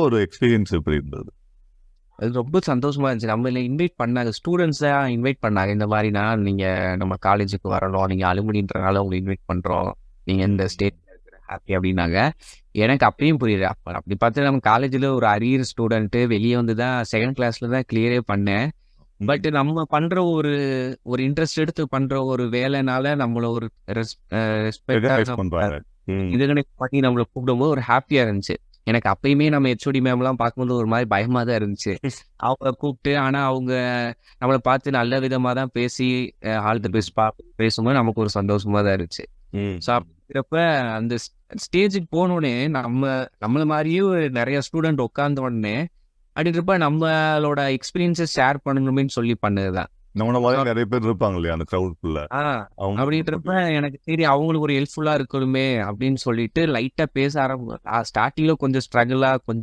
ஒரு எக்ஸ்பீரியன்ஸ் எப்படி இருந்தது? அது ரொம்ப சந்தோஷமா இருந்துச்சு. நம்மள இன்வைட் பண்ணாங்க. ஸ்டூடண்ட்ஸா இன்வைட் பண்ணாங்க. இந்த மாரினா, நீங்க நம்ம காலேஜுக்கு வரணும். நீங்க அலுமினின்றனால உங்கள இன்வைட் பண்றோம். நீங்க இந்த ஸ்டேட்ல இருக்கிற ஹாப்பி அப்டின்னாங்க. எனக்கு அப்பயும் புரியல. அப்படி பார்த்தா நம்ம காலேஜ்ல ஒரு அரியர் ஸ்டூடண்ட் வெளிய வந்து தான் 2nd கிளாஸ்ல தான் கிளியரே பண்ணேன். பட் நம்ம பண்ற ஒரு ஒரு இன்ட்ரெஸ்ட் எடுத்து பண்ற ஒரு வேலைனால நம்மள ஒரு ரெஸ்பெக்ட்டா ரெகக்னைஸ் பண்றாங்க. இதுகனெக்ட் பண்ணி நம்மள கூப்பிடும்போது ஒரு ஹாப்பியா இருந்துச்சு. எனக்கு அப்பயுமே நம்ம ஹெச்ஓடி மேம்லாம் பார்க்கும்போது ஒரு மாரி பயமா தான் இருந்துச்சு. அவங்கள கூப்பிட்டு ஆனா அவங்க நம்மள பார்த்து நல்ல விதமா தான் பேசி ஆல் தி பெஸ்ட் பா பேசும்போது நமக்கு ஒரு சந்தோஷமா தான் இருந்துச்சு. ஸோ அப்படிங்கிறப்ப அந்த ஸ்டேஜுக்கு போனோனே நம்மள மாரியே நெறைய ஸ்டூடெண்ட் உட்கார்ந்த உடனே அப்படின்றப்ப நம்மளோட எக்ஸ்பீரியன்ஸஸ் ஷேர் பண்ணணுமேன்னு சொல்லி பண்ணதுதான். நம்மள மாதிரி நிறைய பேர் இருப்பாங்க இல்லையா அந்த கிரவுட்குள்ள. அப்படின்றப்ப எனக்கு சரி அவங்களுக்கு ஒரு ஹெல்ப்ஃபுல்லா இருக்கணுமே அப்படின்னு சொல்லிட்டு லைட்டா பேச ஸ்டார்டிங்ல கொஞ்சம் ஸ்ட்ரகிளா கொஞ்சம்